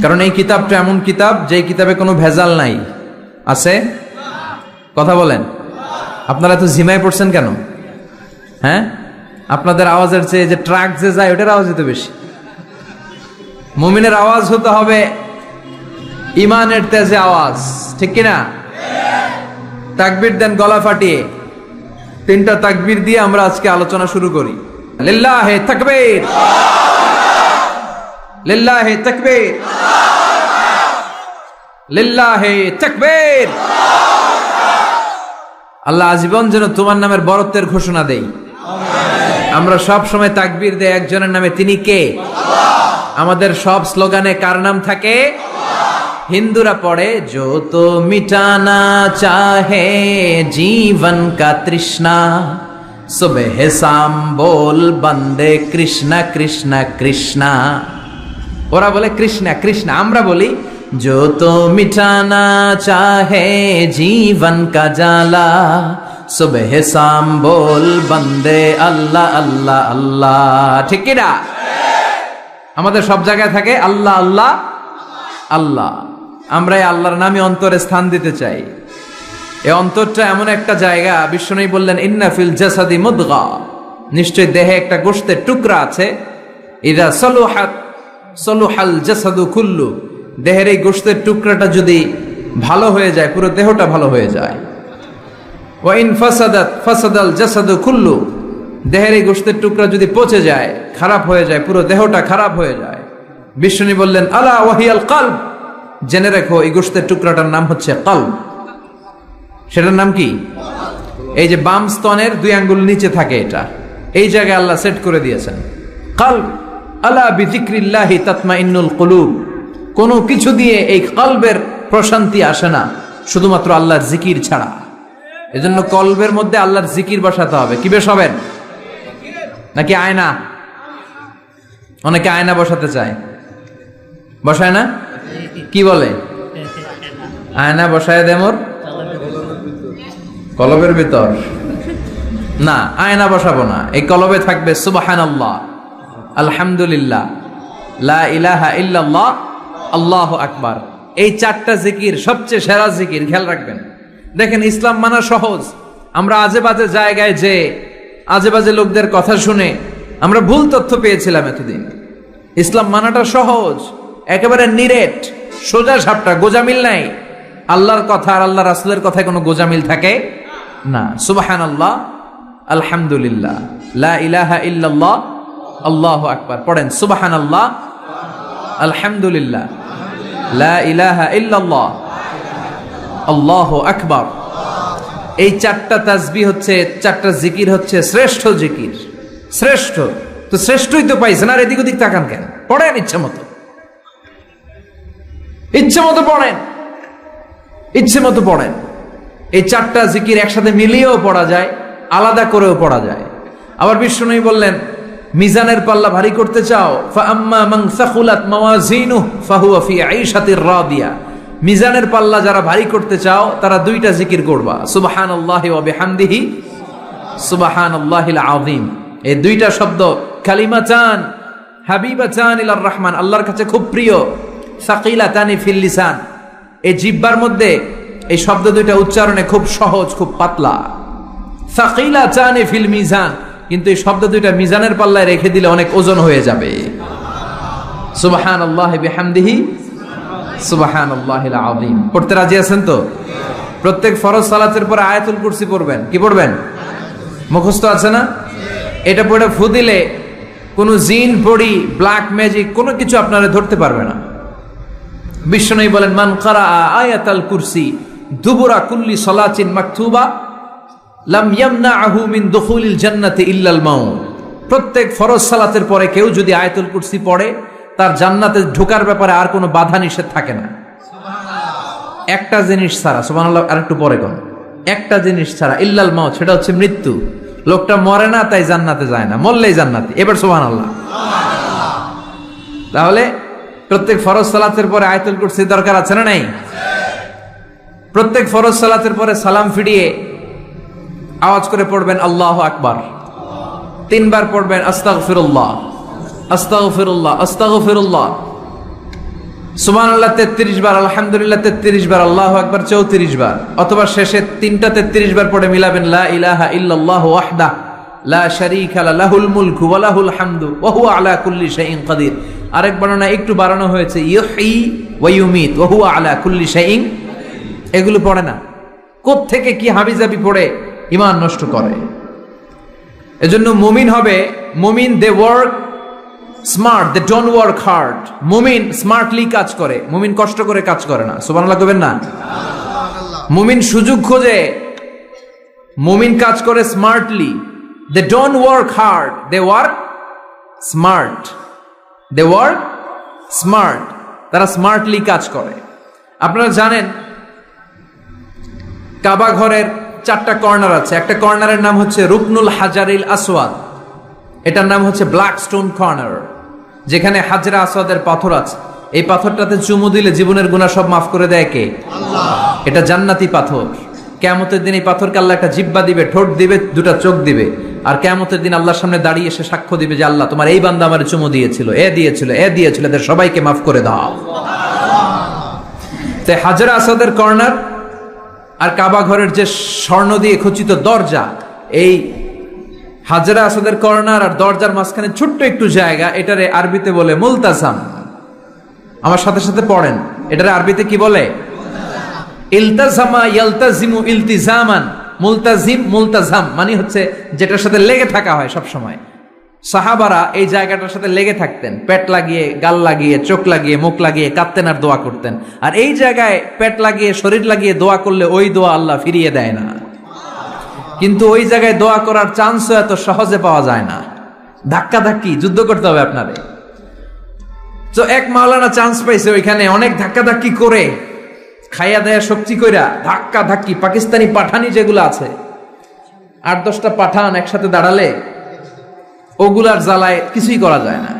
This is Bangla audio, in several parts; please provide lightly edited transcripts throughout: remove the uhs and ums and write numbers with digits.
কারণ এই কিতাবটা এমন কিতাব যে কিতাবে কোনো ভেজাল নাই। আছে? কথা বলেন। আপনারা তো ঝিমায় পড়ছেন কেন? হ্যাঁ, আপনাদের আওয়াজের চেয়ে যে ট্রাক যে যায় ওটার আওয়াজ তো বেশি। মুমিনের আওয়াজ হতে হবে ইমানের তেজে আওয়াজ, ঠিক কিনা? তাকবীর দেন গলা ফাটিয়ে। 3টা তাকবীর দিয়ে আমরা আজকে আলোচনা শুরু করি। লিল্লাহে তাকবীর, লিল্লাহে তাকবীর, লিল্লাহে তাকবীর। আল্লাহ আজীবন যেন তোমার নামের বরত্বের ঘোষণা দেই। আমরা সব সময় তাকবীর দেই একজনের নামে, তিনি কে? আমাদের সব স্লোগানে কার নাম থাকে? হিন্দুরা পড়ে जो तो मिटाना चाहे जीवन का तृष्णा सुबह शाम बोल बंदे कृष्णा कृष्णा कृष्णा। ওরা বলে কৃষ্ণা কৃষ্ণা, আমরা বলি जो तो मिटाना चाहे जीवन का जाला सुबह शाम बोल बंदे अल्लाह अल्लाह अल्लाह। ঠিক কি না? আমাদের সব জায়গায় থাকে আল্লাহ আল্লাহ আল্লাহ। আমরা এই আল্লাহর নামে অন্তরে স্থান দিতে চাই। এই অন্তরটা এমন একটা জায়গা, বিশ্বনবী বললেন ইন্না ফিল জাসাদি মুদগা, নিশ্চয় দেহে একটা গোশতের টুকরা আছে। ইদা সলুহাত সলুহাল জাসাদু কুল্লু, দেহের এই গোশতের টুকরাটা যদি ভালো হয়ে যায় পুরো দেহটা ভালো হয়ে যায়। ওয়া ইন ফাসাদাত ফাসাদাল জাসাদু কুল্লু, দেহের এই গোশতের টুকরা যদি পচে যায়, খারাপ হয়ে যায়, পুরো দেহটা খারাপ হয়ে যায়। বিষ্ণু বললেন আলা ওয়াহিয়াল কলব, জেনে রেখো এই গোশতের টুকরাটার নাম হচ্ছে কলব। সেটার নাম কি? এই যে বাম স্তনের 2 আঙ্গুল নিচে থাকে, এটা এই জায়গায় আল্লাহ সেট করে দিয়েছেন কলব। আলা বিযিকরিল্লাহি তাতমাইন্নুল কুলুব, কোনো কিছু দিয়ে এই কলবের প্রশান্তি আসে না শুধুমাত্র আল্লাহর জিকির ছাড়া। এজন্য কলবের মধ্যে আল্লাহর জিকির বসাতে হবে। কি বসাবেন? নাকি আয়না? অনেকে আয়না বসাতে চায়, বসায় না? কি বলে? আয়না বসায় দে মোর কলবের ভিতর। না, আয়না বসাবো না। এই কলবে থাকবে সুবহানাল্লাহ, আলহামদুলিল্লাহ, লা ইলাহা ইল্লাল্লাহ, আল্লাহু আকবার। এই 4টা জিকির সবচেয়ে সেরা জিকির। খেয়াল রাখবেন। দেখেন, ইসলাম মানা সহজ। আমরা আজে বাজে জায়গায় যে আজে বাজে লোকদের কথা শুনে আমরা ভুল তথ্য পেয়েছিলাম এতদিন। ইসলাম মানাটা সহজ, একেবারে নিরেট, সোজা সাপটা, গোজামিল নাই। আল্লাহর কথা আর আল্লাহ রাসূলের কথায় কোনো গোজামিল থাকে না। সুবহানাল্লাহ, আলহামদুলিল্লাহ, লা ইলাহা ইল্লাল্লাহ, আল্লাহু আকবার। পড়েন সুবহানাল্লাহ, আলহামদুলিল্লাহ, লা ইলাহা ইল্লাল্লাহ, আল্লাহু আকবার। এই 4টা তাসবিহ হচ্ছে, 4টা জিকির হচ্ছে শ্রেষ্ঠ জিকির। শ্রেষ্ঠ তো শ্রেষ্ঠই তো পাইছেন, আর এদিক ওদিক তাকান কেন? পড়েন ইচ্ছে মতো, ইচ্ছে মতো পড়েন, ইচ্ছে মতো পড়েন। এই 4টা জিকির একসাথে মিলিয়েও পড়া যায়, আলাদা করেও পড়া যায়। আবার বিষ্ণুনবী বললেন মিজানের পাল্লা ভারী করতে চাও, ফাআম্মা মান সাকুলাত মাওয়াজিনুহু ফাহুয়া ফি আইশাতির রাদিয়া। মিজানের পাল্লা যারা ভারী করতে চাও তারা 2টা জিকির করবা, সুবহানাল্লাহি ওয়া বিহামদিহি, সুবহানাল্লাহিল আযীম। এই 2টা শব্দ কালিমাতান হাবিবাতান ইলার রহমান, আল্লাহর কাছে খুব প্রিয়। সাকিলাতানি ফিল লিসান, এই জিহ্বার মধ্যে এই শব্দ 2টা উচ্চারণে খুব সহজ, খুব পাতলা। সাকিলাতানি ফিল মিজান, কিন্তু এই শব্দ 2টা মিজানের পাল্লায় রেখে দিলে অনেক ওজন হয়ে যাবে। সুবহানাল্লাহি বিহামদিহি, সুবহানাল্লাহিল আযীম। পড়তে রাজি আছেন তো? প্রত্যেক ফরজ সালাতের পরে আয়াতুল কুরসি পড়বেন। কি পড়বেন? মুখস্থ আছে না? এটা পড়ে ফু দিলে কোনো জিন পড়ি, ব্ল্যাক ম্যাজিক কোনো কিছু আপনারা ধরতে পারবে না। বিশ্বনবী বলেন মান ক্বারা আয়াতাল কুরসি দুবুরা কুল্লি সালাতিন মাকতুবা লাম ইয়ামনাহু মিন দুখুলিল জান্নাতি ইল্লাল মাউত। প্রত্যেক ফরজ সালাতের পরে কেউ যদি আয়াতুল কুরসি পড়ে তার জান্নাতে ঢোকার ব্যাপারে আর কোনো বাধা নিষেধ থাকে না। একটা জিনিস ছাড়া, সুবহানাল্লাহ, আর একটু পরে কোন একটা জিনিস ছাড়া, ইল্লাল মাউত, সেটা হচ্ছে মৃত্যু। লোকটা মরে না তাই জান্নাতে যায় না, মরলেই জান্নাতি। এবার সুবহানাল্লাহ। তাহলে প্রত্যেক ফরজ সালাতের পরে আয়াতুল কুরসির দরকার আছে না নাই? প্রত্যেক ফরজ সালাতের পরে সালাম ফিরিয়ে আওয়াজ করে পড়বেন আল্লাহু আকবার। 3 বার পড়বেন আস্তাগফিরুল্লাহ, আস্তাগফিরুল্লাহ, আস্তাগফিরুল্লাহ। সুবহানাল্লাহ 33 বার, আলহামদুলিল্লাহ 33 বার, আল্লাহু আকবার 34 বার, অথবা শেষে তিনটা 33 বার পড়ে মিলাবেন লা ইলাহা ইল্লাল্লাহু ওয়াহদা লা শারীকা লাহুল মুলকু ওয়া লাহুল হামদু ওয়া হুয়া আলা কুল্লি শাইইন কাদির। আরেক বর্ণনা একটু বাড়ানো হয়েছে ইউহয়ি ওয়া ইউমীত ওয়া হুয়া আলা কুল্লি শাইইন। এগুলো পড়ে না, কোত্থেকে কি হাবিজাবি পড়ে ঈমান নষ্ট করে। এজন্য মুমিন হবে, মুমিন they work smart, they don't work hard. মুমিন স্মার্টলি কাজ করে, মুমিন কষ্ট করে কাজ করে না। সুবহানাল্লাহ কইবেন না? মুমিন সুযোগ খোঁজে, মুমিন কাজ করে smartly. They don't work hard, they work smart. They work smart, তারা স্মার্টলি কাজ করে। আপনারা জানেন কাবা ঘরের 4টা কর্নার আছে। একটা কর্নারের নাম হচ্ছে রুকনুল হাজারিল আসওয়াদ, এটার নাম হচ্ছে ব্ল্যাক স্টোন কর্নার, যেখানে হাজরা আসওয়াদের পাথর আছে। এই পাথরটাতে চুমু দিলে জীবনের গুনাহ সব মাফ করে দেয় কে? আল্লাহ। এটা জান্নাতি পাথর। কিয়ামতের দিন এই পাথরকে আল্লাহ একটা জিহ্বা দিবে, ঠোঁট দিবে, দুটা চোখ দিবে, আর কিয়ামতের দিন আল্লাহর সামনে দাঁড়িয়ে এসে সাক্ষ্য দিবে যে আল্লাহ তোমার এই বান্দা আমারে চুমু দিয়েছিল, এ দিয়েছিল, এ দিয়েছিল, এদের সবাইকে মাফ করে দাও। তাই হাজরা আসওয়াদের কর্নার আর কাবা ঘরের যে স্বর্ণ দিয়ে খচিত দরজা, এই হাজরা আসওয়াদের কর্নার আর দরজার মাঝখানে ছোট্ট একটু জায়গা, এটারে আরবিতে বলে মুলতাজাম। আমার সাথে সাথে পড়েন, এটারে আরবিতে কি বলে? ইলতাজামা ইয়ালতাজিমু ইলতিজামান। মুলতাজিম মুলতাজাম মানে হচ্ছে যেটার সাথে লেগে থাকা হয় সব সময়। সাহাবারা এই জায়গাটার সাথে লেগে থাকতেন, পেট লাগিয়ে, গাল লাগিয়ে, চোখ লাগিয়ে, মুখ লাগিয়ে কাঁদতেন আর দোয়া করতেন। আর এই জায়গায় পেট লাগিয়ে, শরীর লাগিয়ে দোয়া করলে ওই দোয়া আল্লাহ ফিরিয়ে দেয় না। কিন্তু ওই জায়গায় দোয়া করার চান্সও এত সহজে পাওয়া যায় না, ধাক্কা ধাক্কি যুদ্ধ করতে হবে আপনারে। তো এক মাওলানা চান্স পাইছে ওইখানে, অনেক ধাক্কা ধাক্কি করে, খাইয়া দেয়া শক্তি কইরা ধাক্কা ধাক্কি, পাকিস্তানি পাঠানি যেগুলো আছে 8-10টা পাঠান একসাথে দাঁড়ালে ওগুলার জ্বালায় কিছুই করা যায় না।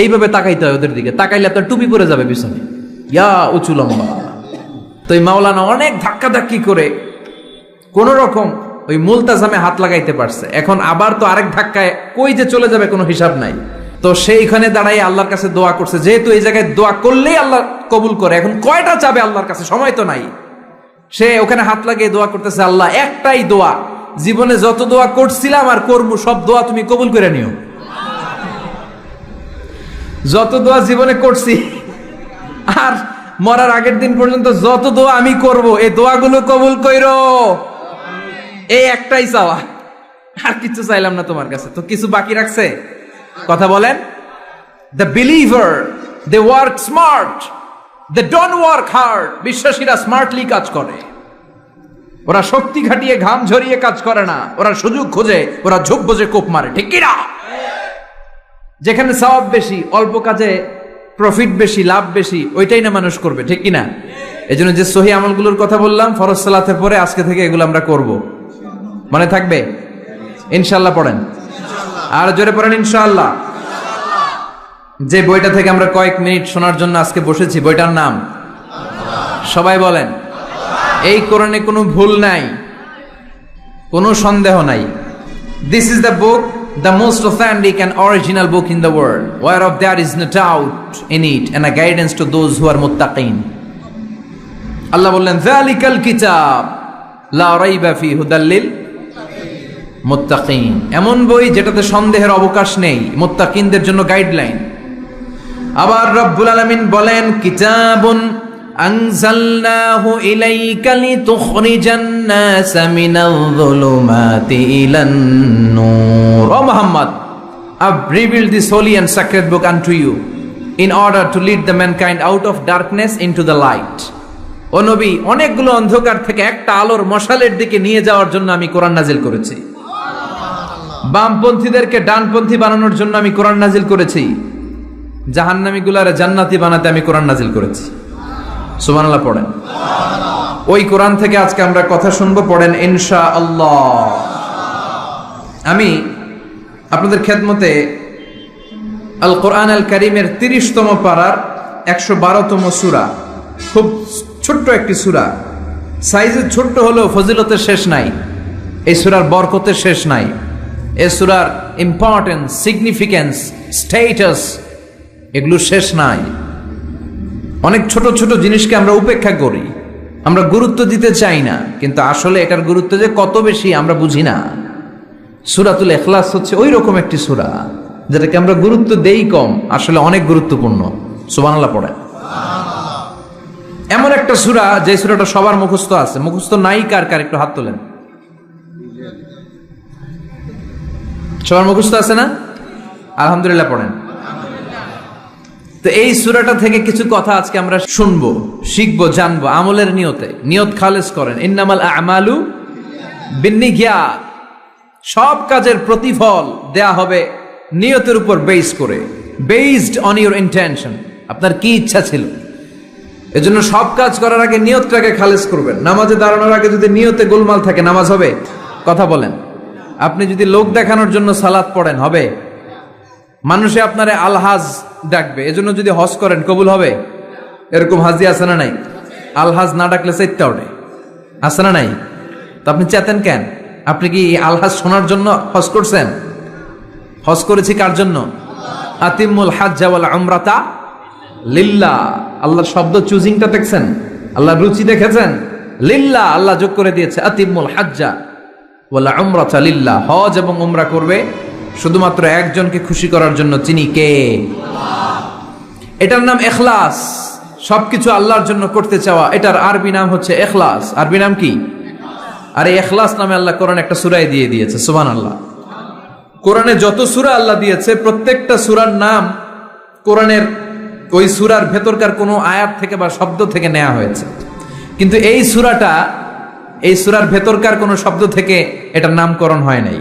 এইভাবে তাকাইতে হয় ওদের দিকে, তাকাইলে আপনার টুপি পরে যাবে পিছনে, ইয়া উঁচু লম্বা। তো এই মাওলানা অনেক ধাক্কা ধাক্কি করে কোন রকম ওই মুলতাজামে হাত লাগাইতে পারছে। এখন আবার তো আরেক ধাক্কায় কই যে চলে যাবে কোনো হিসাব নাই। তো সেইখানে দাঁড়াই আল্লাহর কাছে দোয়া করছে, যেহেতু এই জায়গায় দোয়া করলেই আল্লাহ কবুল করে, এখন কয়টা চাবে আল্লাহর কাছে, সময় তো নাই। সে ওখানে হাত লাগিয়ে দোয়া করতেছে, আল্লাহ একটাই দোয়া, জীবনে যত দোয়া করছিলাম আর করবো সব দোয়া তুমি কবুল করে নিও। যত দোয়া জীবনে করছি আর মরার আগের দিন পর্যন্ত যত দোয়া আমি করব, এই দোয়াগুলো কবুল কইরো, এই একটাই চাওয়া, আর কিছু চাইলাম না তোমার কাছে। তো কিছু বাকি রাখছে? কথা বলেন। The believer they work smart, they don't work hard. বিশ্বাসীরা স্মার্টলি কাজ করে, ওরা শক্তি খাটিয়ে ঘাম ঝরিয়ে কাজ করে না, ওরা সুযোগ খোঁজে, ওরা ঝোপ বোঝে কোপ মারে, ঠিক কিনা? যেখানে সওয়াব বেশি, অল্প কাজে প্রফিট বেশি, লাভ বেশি, ওইটাই না মানুষ করবে, ঠিক কিনা? এই জন্য যে সহি আমলগুলোর কথা বললাম ফরজ সালাতের পরে, আজকে থেকে এগুলো আমরা করব, মনে থাকবে ইনশাআল্লাহ। পড়েন আর জোরে পড়েন ইনশাআল্লাহ। যে বইটা থেকে আমরা কয়েক মিনিট শোনার জন্য আজকে বসেছি, বইটার নাম সবাই বলেন। এই কোরআনে কোনো ভুল নাই, কোনো সন্দেহ নাই। This is the book, the most authentic and original book in the world, whereof there is no doubt in it and a guidance to those who are muttaqin. Allah বললেন যালিকাল কিতাব লা রাইবা ফি হুদাল লিল মুত্তাকিন। এমন বই যেটাতে সন্দেহের অবকাশ নেই, মুত্তাকিনদের জন্য গাইডলাইন। আবার রব্বুল আলামিন বলেন কিতাবুন আনজালনাহু ইলাইকা লিতুখরিজান নাসা মিনাল যুলুমাতি ইলান নূর। ও Muhammad, I've revealed this holy and sacred book unto you in order to lead the mankind out of darkness into the light. ও নবী, অনেকগুলো অন্ধকার থেকে একটা আলোর মশালের দিকে নিয়ে যাওয়ার জন্য আমি কোরআন নাজিল করেছি। বামপন্থীদেরকে ডানপন্থী বানানোর জন্য আমি কোরআন নাজিল করেছি। জাহান্নামীগুলারে জান্নাতি বানাতে আমি কোরআন নাজিল করেছি। সুবহানাল্লাহ পড়েন। ওই কোরআন থেকে আজকে আমরা কথা শুনবো, পড়েন ইনশাআল্লাহ। আমি আপনাদের খেদমতে আল কোরআন আল কারীমের 30তম পারার 112তম সূরা, খুব ছোট্ট একটি সূরা, সাইজে ছোট্ট হলেও ফজিলতের শেষ নাই, এই সূরার বরকতের শেষ নাই, এই সূরার ইম্পর্টেন্স, সিগনিফিকেন্স, স্ট্যাটাস, এগুলো শেষ নাই। অনেক ছোট ছোট জিনিসকে আমরা উপেক্ষা করি, আমরা গুরুত্ব দিতে চাই না, কিন্তু আসলে এটার গুরুত্ব যে কত বেশি আমরা বুঝি না। সূরাতুল ইখলাস হচ্ছে ওই রকম একটি সূরা যেটাকে আমরা গুরুত্ব দেই কম, আসলে অনেক গুরুত্বপূর্ণ। সুবহানাল্লাহ পড়ে। এমন একটা সূরা যে সূরাটা সবার মুখস্থ আছে, মুখস্থ নাই কার কার একটু হাত তোলেন। সবার মুখস্থ আছে না? আলহামদুলিল্লাহ পড়েন। তো এই সূরাটা থেকে কিছু কথা আজকে আমরা শুনবো, শিখবো, জানবো আমলের নিয়তে। নিয়ত খালেস করেন, ইন্নামাল আমালু বিন্নিয়াত। সব কাজের প্রতিফল দেয়া হবে নিয়তের উপর বেস করে, বেসড অন ইউর ইন্টেনশন। আপনার কি ইচ্ছা ছিল, এজন্য সব কাজ করার আগে নিয়তটাকে খালেস করবেন। নামাজে দাঁড়ানোর আগে যদি নিয়তে গোলমাল থাকে নামাজ হবে? কথা বলেন। আপনি যদি লোক দেখানোর জন্য সালাত পড়েন হবে? মানুষে আপনারে আলহাজ ডাকবে, এজন্য যদি হজ করেন কবুল হবে? এরকম হাজি আছে না নাই? আলহাজ না ডাকলে চাইতে ওঠে, আছে না নাই? তো আপনি চেতেন কেন? আপনি কি আলহাজ শোনার জন্য হজ করছেন? হজ করেছি কার জন্য? আতিমুল হাজ্জা ওয়াল উমরাতা লিল্লাহ। আল্লাহর শব্দ চুজিংটা দেখছেন? আল্লাহর রুচি দেখেছেন? লিল্লাহ, আল্লাহ যোগ করে দিয়েছে আতিমুল হাজ্জা ওয়াল উমরাতা লিল্লাহ। হজ এবং উমরা করবে শুধুমাত্র একজনকে খুশি করার জন্য। তিনি কে? এটার নাম ইখলাস। সবকিছু আল্লাহর জন্য করতে চাওয়া, এটার আরবি নাম হচ্ছে ইখলাস। আরবি নাম কি? আর এই ইখলাস নামে আল্লাহ কোরআন একটা সূরাই দিয়ে দিয়েছে। সুবহানাল্লাহ। কোরআনে যত সূরা আল্লাহ দিয়েছে প্রত্যেকটা সূরার নাম কোরআনের ওই সূরার ভেতরকার কোনো আয়াত থেকে বা শব্দ থেকে নেওয়া হয়েছে, কিন্তু এই সূরাটা এই সূরার ভেতরকার কোনো শব্দ থেকে এটার নামকরণ হয় নাই।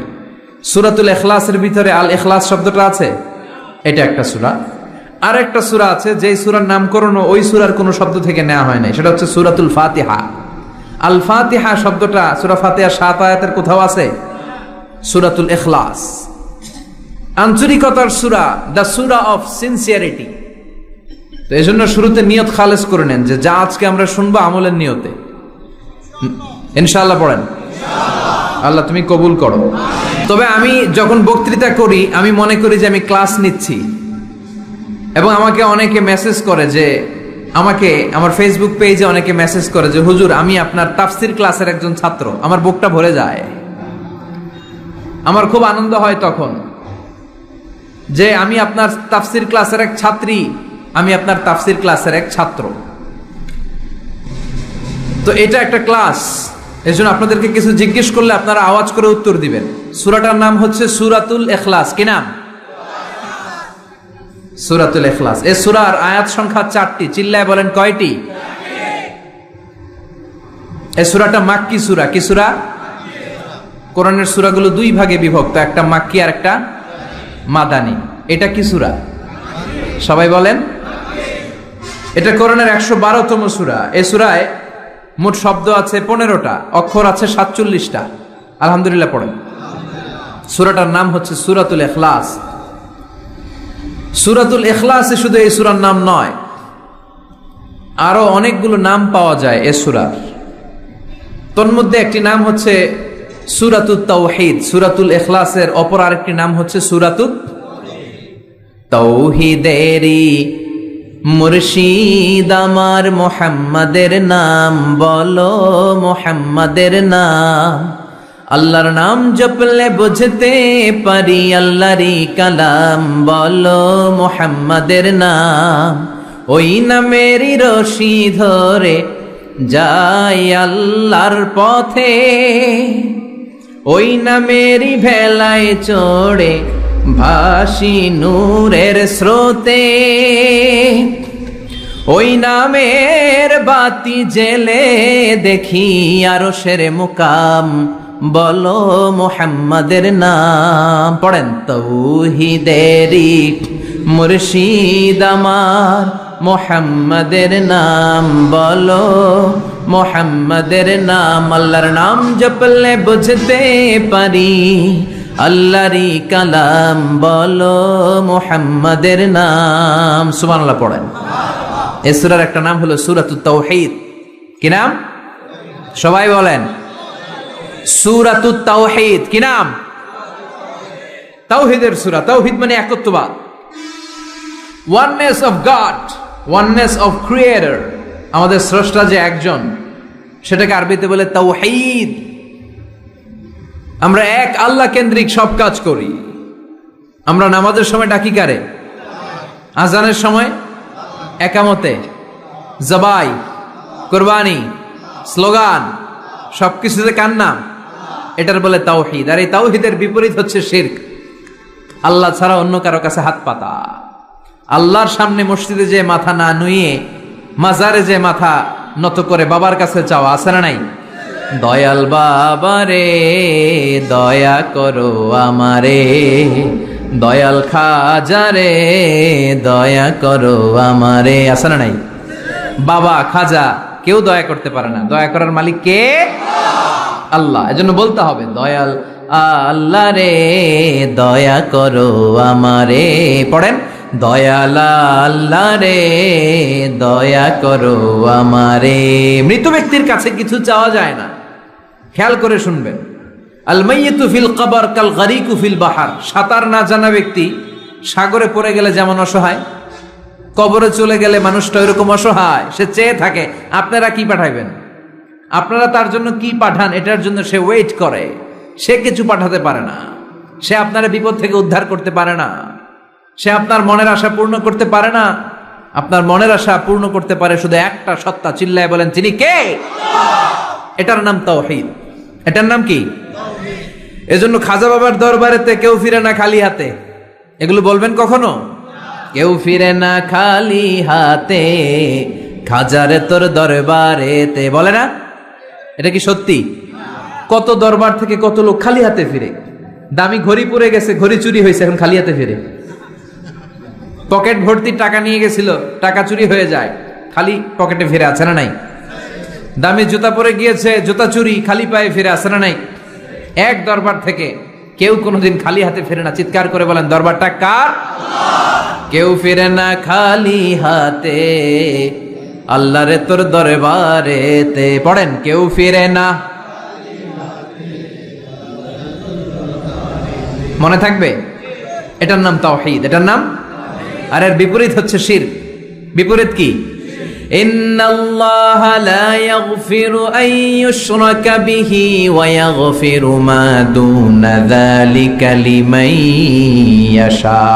সূরাতুল ইখলাসের ভিতরে আল ইখলাস শব্দটা আছে, এটা একটা সূরা। আর একটা সূরা আছে যেই সূরার নামকরণ ওই সূরার কোনো শব্দ থেকে নেওয়া হয় নাই, সেটা হচ্ছে সূরাতুল ফাতিহা। আল ফাতিহা শব্দটা সূরা ফাতিহা 7 আয়াতের কোথাও আছে? সূরাতুল ইখলাস আন্তরিকতার সূরা, দ্য সূরা অফ সিনসিয়ারিটি। তো এই জন্য শুরুতে নিয়ত খালেস করে নেন যে যা আজকে আমরা শুনবো আমলের নিয়তে। ইনশাআল্লাহ পড়েন, আল্লাহ তুমি কবুল করো। তবে আমি যখন বক্তৃতা করি আমি মনে করি যে আমি ক্লাস নিচ্ছি, এবং আমাকে অনেকে মেসেজ করে যে, আমাকে আমার ফেসবুক পেজে অনেকে মেসেজ করে যে হুজুর আমি আপনার তাফসির ক্লাসের একজন ছাত্র। আমার বুকটা ভরে যায়, আমার খুব আনন্দ হয় তখন যে আমি আপনার তাফসির ক্লাসের এক ছাত্রী, আমি আপনার তাফসির ক্লাসের এক ছাত্র। তো এটা একটা ক্লাস, এজন্য আপনাদেরকে কিছু জিজ্ঞেস করলে আপনারা আওয়াজ করে উত্তর দিবেন। সূরাটার নাম হচ্ছে সূরাতুল ইখলাস। কি নাম? সূরাতুল ইখলাস। এই সূরার আয়াত সংখ্যা 4টি। চিল্লায় বলেন কয়টি? এই সূরাটা মাক্কি সূরা। কি সূরা? কোরআনের সূরাগুলো দুই ভাগে বিভক্ত, একটা মাক্কি আর একটা মাদানী। এটা কি সূরা? সবাই বলেন। এটা কোরআনের 112তম সূরা। এই সূরায় মোট শব্দ আছে 15টা, অক্ষর আছে 47টা। আলহামদুলিল্লাহ পড়েন। সূরাটার নাম হচ্ছে সূরাতুল ইখলাস। সূরাতুল ইখলাসে শুধু এই সূরার নাম নয়, আরো অনেকগুলো নাম পাওয়া যায় এই সূরার। তন্মধ্যে একটি নাম হচ্ছে সূরাতুত তাওহীদ। সূরাতুল ইখলাসের অপর আরেকটি নাম হচ্ছে সূরাতুত তাওহীদেরি মুর্শিদ আমার মুহাম্মাদের নাম বলো, মুহাম্মাদের নাম। আল্লাহর নাম জপলে বুঝতে পারি আল্লাহরই কালাম বলো, মুহাম্মাদের নাম। ওই নামেরই রশি ধরে যাই আল্লাহর পথে, ওই নামেরই ভেলায় চড়ে ভাসি নূরের স্রোতে। ওই নামের বাতি জেলে দেখি আরশের মুকাম বলো, মুহাম্মাদের নাম। পড়েন। তাওহীদেরি মুর্শিদ আমার মুহাম্মাদের নাম বলো, মুহাম্মাদের নাম। আল্লাহর নাম জপলে বুঝতে পারি আল্লাহরই কালাম বলো, মুহাম্মাদের নাম। সুবহানাল্লাহ পড়েন। এই সূরার একটা নাম হলো সূরাতুত তাওহীদ। কি নাম? সবাই বলেন। সূরাতুত তাওহীদ। কি নাম? তাওহীদের সূরা। তাওহীদ মানে একত্ববাদ, oneness of God, oneness of creator, আমাদের স্রষ্টা যে একজন, সেটাকে আরবিতে বলে তাওহীদ। আমরা এক আল্লাহ কেন্দ্রিক সব কাজ করি। আমরা নামাজের সময় ডাকি কারে? আজানের সময়, একামতে, জবাই, কুরবানি, স্লোগান, সবকিছুতে কার নাম? এটার বলে তাওহীদ। আর এই তাওহীদের বিপরীত হচ্ছে শিরক, আল্লাহ ছাড়া অন্য কারো কাছে হাত পাতা। আল্লাহর সামনে মসজিদে যে মাথা না নুয়ে মাজারে যে মাথা নত করে বাবার কাছে চাওয়া, আছে না নাই? দয়াল বাবা রে দয়া করো আমারে, দয়াল খাজা রে দয়া করো আমারে, আছে না নাই? বাবা খাজা কেউ দয়া করতে পারে না, দয়া করার মালিক কে? আল্লাহ। এজন্য বলতে হবে দয়াল আল্লাহ রে দয়া করো আমারে। পড়েন, দয়াল আল্লাহ রে দয়া করো আমারে। মৃত ব্যক্তির কাছে কিছু চাওয়া যায় না। খেয়াল করে শুনবেন, আল মাইয়িতু ফিল কবর কাল গারিকু ফিল বাহার। সাঁতার না জানা ব্যক্তি সাগরে পড়ে গেলে যেমন অসহায়, কবরে চলে গেলে মানুষটা এরকম অসহায়, সে চেয়ে থাকে আপনারা কি পাঠাইবেন, আপনারা তার জন্য কি পাঠান, এটার জন্য সে ওয়েট করে। সে কিছু পাঠাতে পারে না, সে আপনার বিপদ থেকে উদ্ধার করতে পারে না, সে আপনার মনের আশা পূর্ণ করতে পারে না। আপনার মনের আশা পূর্ণ করতে পারে শুধু একটা সত্তা, চিল্লায় বলেন তিনি কে? এটার নাম তাওহীদ। এটার নাম কি? এজন্য খাজা বাবার দরবারেতে কেউ ফিরে না খালি হাতে। এগুলো বলবেন কখনো? কেউ ফিরে না খালি হাতে, খাজারে তোর দরবারেতে, বলে না? এটা কি সত্যি? কত দরবার থেকে কত লোক খালি হাতে ফিরে। দামি ঘড়ি পরে গেছে, ঘড়ি চুরি হয়েছে, এখন খালি হাতে ফিরে। পকেট ভর্তি টাকা নিয়ে গেছিল, টাকা চুরি হয়ে যায়, খালি পকেটে ফিরে, আছে না নাই? দামি জুতা পরে গিয়েছে, জুতা চুরি, খালি পায়ে ফিরে, আছে না নাই? এক দরবার থেকে কেউ কোনোদিন খালি হাতে ফিরে না। চিৎকার করে বলেন দরবারটা কার? কেউ ফিরে না খালি হাতে, আল্লাহরে তোর দরবারেতে। পড়েন, কেউ ফিরে না। মনে থাকবে? এটার নাম তাওহীদ, এটার নাম। আর এর বিপরীত হচ্ছে শিরক। বিপরীত কি? ইন্নাল্লাহা লা ইয়াগফিরু আন ইউশরাকা বিহি ওয়া ইয়াগফিরু মা দুনা যালিকা লিমান ইয়াশা।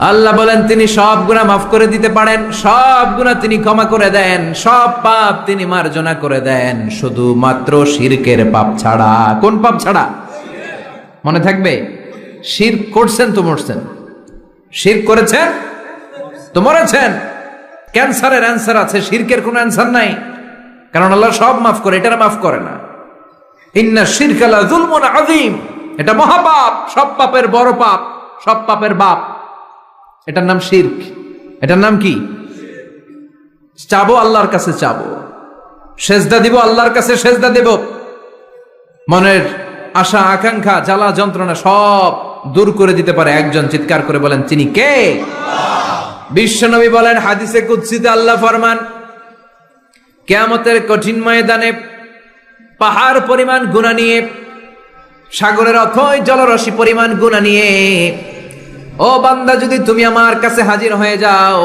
আল্লাহ বলেন তিনি সব গুনাহ মাফ করে দিতে পারেন, সব গুনাহ তিনি ক্ষমা করে দেন, সব পাপ তিনি মার্জনা করে দেন, শুধুমাত্র শিরকের পাপ ছাড়া। কোন পাপ ছাড়া? মনে থাকবে, শিরক করছেন তো মরছেন, শিরক করেছেন তো মরেছেন। ক্যান্সারের অ্যান্সার আছে, শিরকের কোনো অ্যান্সার নাই, কারণ আল্লাহ সব মাফ করে, এটা মাফ করে না। ইন্না শিরকা লা যুলমুন আযীম, এটা মহাপাপ, সব পাপের বড় পাপ, সব পাপের বাপ। এটার নাম শিরক। এটার নাম কি? চাবো আল্লাহর কাছে, চাবো, সেজদা দিব আল্লাহর কাছে, সেজদা দেব। মনের আশা আকাঙ্ক্ষা জ্বালা যন্ত্রণা সব দূর করে দিতে পারে একজন। চিৎকার করে বলেন তিনি কে? বিশ্বনবী বলেন হাদিসে কুদসিতে আল্লাহ ফরমান, কিয়ামতের কঠিন ময়দানে পাহাড় পরিমাণ গুনাহ নিয়ে, সাগরের অথই জলরাশি পরিমাণ গুনাহ নিয়ে, ও বান্দা যদি তুমি আমার কাছে হাজির হয়ে যাও,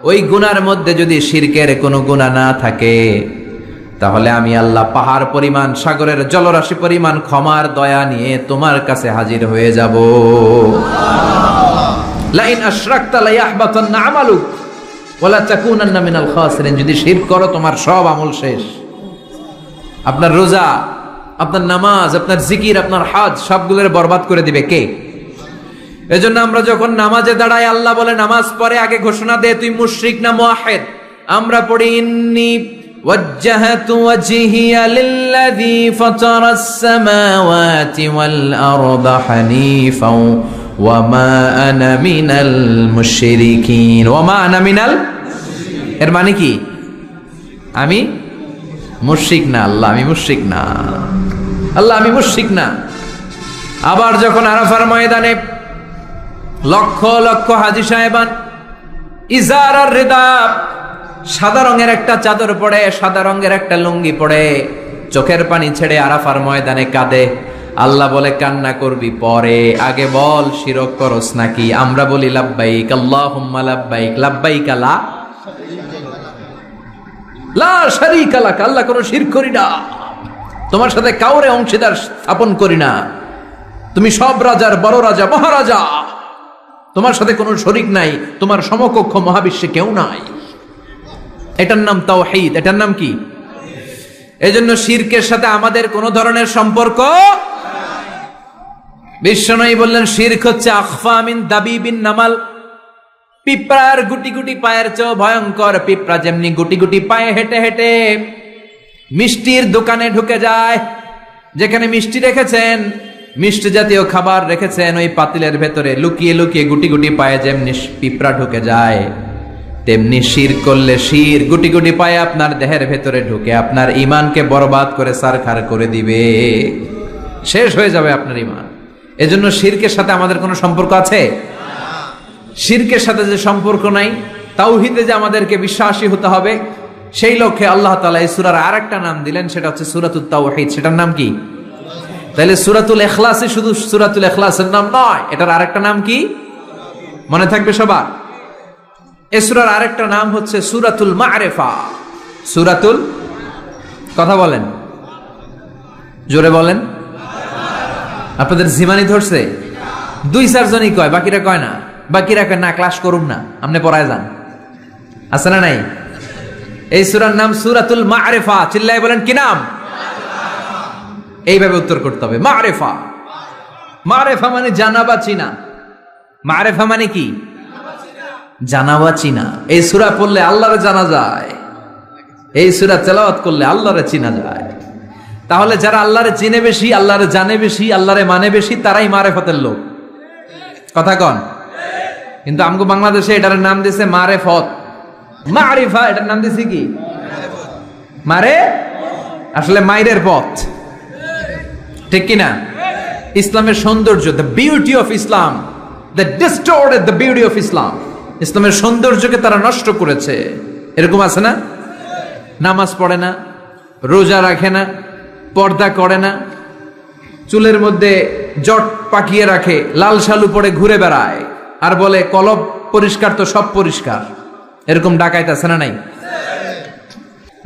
ওই গুনার মধ্যে যদি শিরকের কোনো গুনাহ না থাকে, তাহলে আমি আল্লাহ পাহাড় পরিমাণ, সাগরের জলরাশি পরিমাণ ক্ষমার দয়া নিয়ে তোমার কাছে হাজির হয়ে যাব। লাইন আশরাকতা লা ইয়াহবাতান্না আমালুক ওয়া লা তাকুনান্না মিনাল খাসিরিন। যদি শিরক করো তোমার সব আমল শেষ। আপনার রোজা, আপনার নামাজ, আপনার জিকির, আপনার হজ সবগুলোরে বরবাদ করে দিবে কে? এজন্য আমরা যখন নামাজে দাঁড়াই, আল্লাহ বলে নামাজ পড়ে আগে ঘোষণা দে তুই মুশরিক না মুওয়াহিদ। আমরা পড়ি ইন্নী ওয়াজ্জাহাতু ওয়াজহিয়া লিল্লাযী ফাতারাস সামাওয়াতি ওয়াল আরদা হানিফাও ওয়া মা আনা মিনাল মুশরিকিন। ওয়া মা আনা মিনাল, এর মানে কি? আমি মুশরিক না, আল্লাহ আমি মুশরিক না, আল্লাহ আমি মুশরিক না। আবার যখন আরাফার ময়দানে লক্ষ লক্ষ হাজী সাহেবান ইজার আর রিদা, সাদা রঙের একটা চাদর পড়ে, সাদা রঙের একটা লুঙ্গি পড়ে, চোখের পানি ছেড়ে আরাফার ময়দানে কাঁদে। আল্লাহ বলে কান্না করবি পরে, আগে বল শিরক করস নাকি? আমরা বলি লাব্বাইক আল্লাহুম্মা লাব্বাইক, লাব্বাইক লা লা শারীকা লাক, আল্লাহ কোনো শিরক করি না, তোমার সাথে কাউরে অংশীদার স্থাপন করি না, তুমি সব রাজার বড় রাজা, মহারাজা, তোমার সাথে কোনো শরীক নাই, তোমার সমকক্ষ মহাবিশ্বে কেউ নাই। এটার নাম তাওহীদ। এটার নাম কি? এজন্য শিরকের সাথে আমাদের কোনো ধরনের সম্পর্ক। বিশ্বনবী বললেন শিরক হচ্ছে আখফা মিন দাবিবিন নামাল, পিঁপড়ার গুটি গুটি পায়ের চেয়েও ভয়ঙ্কর। পিঁপড়া যেমনি গুটি গুটি পায়ে হেঁটে হেঁটে মিষ্টির দোকানে ঢুকে যায়, যেখানে মিষ্টি রেখেছেন, মিষ্টি জাতীয় খাবার রেখেছেন, ওই পাতিলের ভেতরে লুকিয়ে লুকিয়ে গুটি গুটি পায়ে যেমনি পিঁপড়া ঢুকে যায়, তেমনি শিরক করলে শির গুটি গুটি পায়ে আপনার দেহের ভেতরে ঢুকে আপনার ঈমানকে বরবাদ করে সারখার করে দিবে, শেষ হয়ে যাবে আপনার ঈমান। এজন্য শিরকের সাথে আমাদের কোনো সম্পর্ক আছে? শিরকের সাথে যে সম্পর্ক নাই, তাওহীদে যে আমাদেরকে বিশ্বাসী হতে হবে, সেই লক্ষ্যে আল্লাহ তাআলা এই সূরার আরেকটা নাম দিলেন, সেটা হচ্ছে সূরাতুত তাওহীদ। সেটার নাম কি? তাহলে সূরাতুল ইখলাসে শুধু সূরাতুল ইখলাসের নাম নয়, এটার আরেকটা নাম কি মনে থাকবে সবার? এই সূরার আরেকটা নাম হচ্ছে সূরাতুল মা'রিফা। সূরাতুল, কথা বলেন, জোরে বলেন। আপনাদের জিমানি ধরছে? 2-4 জনই কয়, বাকিরা কয় না। বাকিরা কয় না, ক্লাস করুম না, আপনি পড়ায় যান। আছে না নাই? এই সূরার নাম সূরাতুল মা'রিফা। চিল্লায় বলেন কি নাম? এইভাবে উত্তর করতে হবে, মা'রিফা। মা'রিফা মানে জানা বা চিনা। মা'রিফা মানে কি? জানা বা চিনা। এই সূরা পড়লে আল্লাহরে জানা যায়, এই সূরা তেলাওয়াত করলে আল্লাহরে চিনা যায়। তাহলে যারা আল্লাহরে চিনে বেশি, আল্লাহরে জানে বেশি, আল্লাহরে মানে বেশি, তারাই মারেফতের লোক। কথা কন? কিন্তু আমগো বাংলাদেশে এটার নাম দিয়েছে মারেফত। মারিফা এটার নাম দিয়েছে কি? মারে, আসলে মাইরের পথ, ঠিক কিনা? ইসলামের সৌন্দর্য, the beauty of Islam, the distorted the beauty of Islam. ইসলামের সৌন্দর্যকে তারা নষ্ট করেছে। এরকম আছে না? নামাজ পড়ে না, রোজা রাখে না, পর্দা করে না, চুলের মধ্যে জট পাকিয়ে রাখে, লাল শালু পরে ঘুরে বেড়ায়, আর বলে কলব পরিষ্কার তো সব পরিষ্কার। এরকম ডাকাইত আছে না নাই?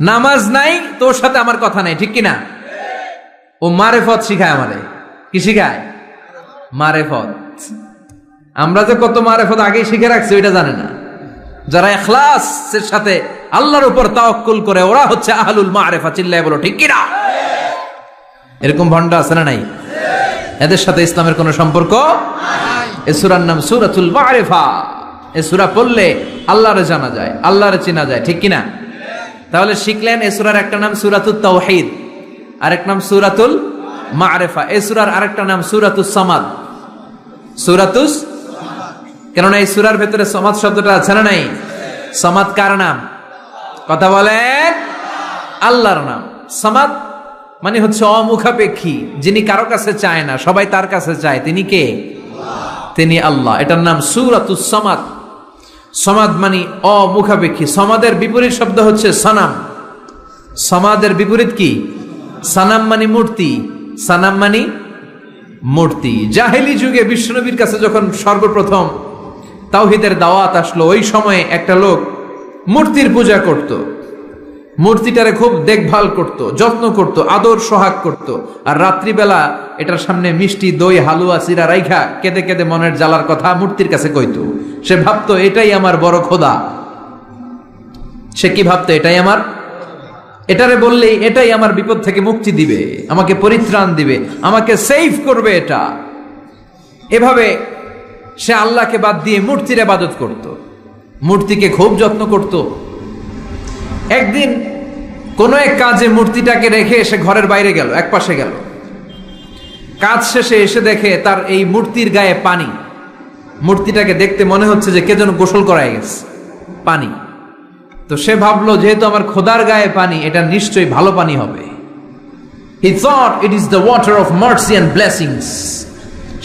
নামাজ নাই, তোর সাথে আমার কথা নাই, ঠিক কিনা? ও মারেফত শিখায় আমারে। কি শিখায়? মারেফত। আমরা যে কত মারেফত আগেই শিখে রাখছি ওইটা জানে না। যারা ইখলাসের সাথে আল্লাহর উপর তাওয়াক্কুল করে, ওরা হচ্ছে আহলুল মারেফা। চিল্লায় বলো ঠিক কিনা? এরকম ভণ্ড আছে না নাই? এদের সাথে ইসলামের কোনো সম্পর্ক নাই। এই সূরার নাম সূরাতুল মা'রিফা। এই সূরা পড়লে আল্লাহরে জানা যায়, আল্লাহরে চেনা যায়, ঠিক কিনা? তাহলে শিখলেন এই সূরার একটা নাম সূরাতুত তাওহীদ, আরেক নাম সূরাতুল মা'রিফা। এই সূরার আরেকটা নাম সূরাতুস সামাদ। সূরাতুস, কেননা এই সূরার ভেতরে সামাদ শব্দটা আছে না নাই? সামাদ কার নাম? কথা বলেন। আল্লাহর নাম। সামাদ মানে হচ্ছে অমুখাপেক্ষী, যিনি কারো কাছে চায় না, সবাই তার কাছে চায়। তিনি কে? তিনি আল্লাহ। এটার নাম সূরাতুস সামাদ। সামাদ মানে অমুখাপেক্ষী। সামাদের বিপরীত শব্দ হচ্ছে সানাম। সামাদের বিপরীত কি? সানাম মানে মূর্তি। সানাম মানে মূর্তি। জাহেলি যুগে বিশ্বনবীর কাছে যখন সর্বপ্রথম তাওহীদের দাওয়াত আসলো, ওই সময়ে একটা লোক মূর্তির পূজা করত, মূর্তিটারে খুব দেখভাল করত, যত্ন করত, আদর সোহাগ করত, আর রাত্রিবেলা এটার সামনে মিষ্টি, দই, হালুয়া, চিরা রাইখা কেঁদে কেঁদে মনের জ্বালার কথা মূর্তির কাছে কইতো। সে ভাবতো এটাই আমার বড় খোদা। সে কি ভাবতো? এটাই আমার, এটারে বললেই এটাই আমার বিপদ থেকে মুক্তি দিবে, আমাকে পরিত্রাণ দিবে, আমাকে সেভ করবে এটা। এভাবে সে আল্লাহকে বাদ দিয়ে মূর্তির ইবাদত করত, মূর্তিকে খুব যত্ন করত। একদিন কোন এক কাজে মূর্তিটাকে রেখে সে ঘরের বাইরে গেল, এক পাশে গেল। কাজ শেষে এসে দেখে তার এই মূর্তির গায়ে পানি। মূর্তিটাকে দেখতে মনে হচ্ছে যে কে যেন গোসল করায় গেছে, পানি। তো সে ভাবলো যেহেতু আমার খোদার গায়ে পানি, এটা নিশ্চয়ই ভালো পানি হবে। He thought it is the water of mercy and blessings.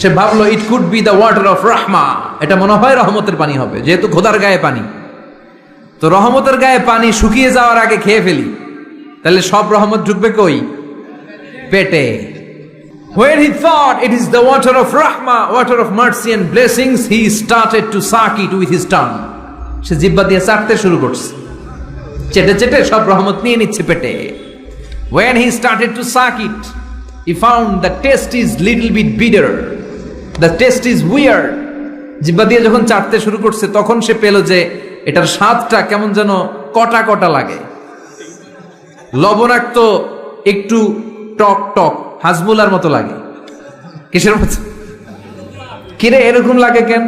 সে ভাবলো it could be the water of rahma. এটা মনে হয় রহমতের পানি হবে, যেহেতু খোদার গায়ে পানি। তো রহমতের গায়ে পানি শুকিয়ে যাওয়ার আগে খেয়ে ফেলি, তাহলে সব রহমত ঢুকবে কই? পেটে। When he thought it is the water of rahma, water of mercy and blessings, he started to suck it with his tongue. সে জিহ্বা দিয়ে চাটতে শুরু করছে, চেটে চেটে সব রহমত নিয়ে নিচ্ছে পেটে। When he started to suck it, he found the taste is little bit bitter. The taste is weird. জিহ্বা দিয়ে যখন চাটতে শুরু করছে তখন সে পেল যে এটার স্বাদটা কেমন যেন কটা কটা লাগে, লবণাক্ত, একটু টক টক, হাজমুলার মতো লাগে। কিসের মতো? কিরে এরকম লাগে কেন?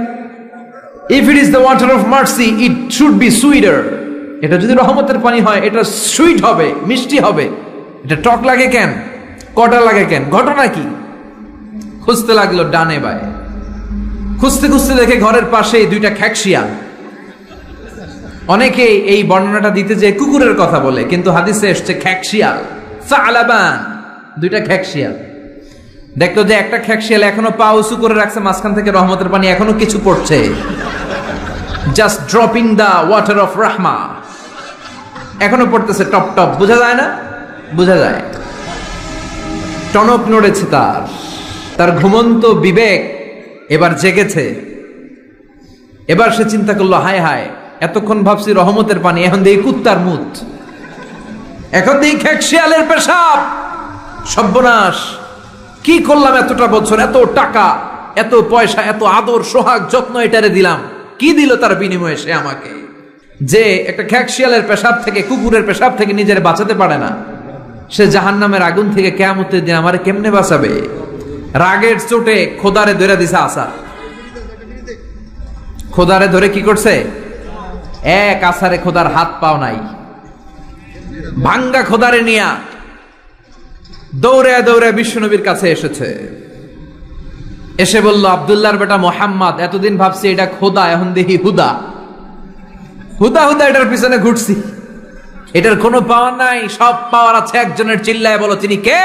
If it is the water of mercy, it should be sweeter. এটা যদি রহমতের পানি হয় এটা সুইট হবে, মিষ্টি হবে। এটা টক লাগে কেন, কটা লাগে কেন, ঘটনা কি? খুঁজতে লাগলো ডানে বায়ে, খুঁজতে খুঁজতে দেখে ঘরের পাশে দুইটা খ্যাকশিয়াল। অনেকে এই বর্ণনাটা দিতে যে কুকুরের কথা বলে, কিন্তু হাদিসে এসছে খ্যাকশিয়াল, সালাবান, দুইটা খ্যাকশিয়াল। দেখলো যে একটা খ্যাকশিয়াল এখনো পা উঁচু করে রাখছে, মাঝখান থেকে রহমতের পানি এখনো কিছু পড়ছে, just dropping the water of রাহমা, এখনো পড়তেছে টপ টপ। বোঝা যায় না? বোঝা যায়। টনক নড়েছে তার ঘুমন্ত বিবেক এবার জেগেছে। এবার সে চিন্তা করলো, হায় হায়, এতক্ষণ ভাবছি রহমতের পানি, এখন দেখি কুত্তার মুত, এখন দেখি খ্যাকশিয়ালের পেশাব। সর্বনাশ, কি করলাম এতটা বছর, এত টাকা, এত পয়সা, এত আদর সোহাগ যত্ন এটারে দিলাম, কি দিল তার বিনিময়ে সে আমাকে? যে একটা খ্যাকশিয়ালের পেশাব থেকে, কুকুরের পেশাব থেকে নিজের বাঁচাতে পারে না, সে জাহান্নামের আগুন থেকে কিয়ামতের দিন আমারে কেমনে বাঁচাবে? রাগের চোটে খোদারে ধরে দিছে আসার। খোদারে ধরে কি করছে? এক আসারে খোদার হাত পাও নাই, ভাঙ্গা খোদারে নিয়া দৌড়ে দৌড়ে বিশ্বনবীর কাছে এসেছে। এসে বলল, আব্দুল্লাহর বেটা মোহাম্মদ, এতদিন ভাবছি এটা খোদা, এখন দেখি হুদা। হুদা হুদা এটার পিছনে ঘুরছি, এটার কোনো পাওয়ার নাই, সব পাওয়ার আছে একজনের। চিল্লায় বলো, তিনি কে?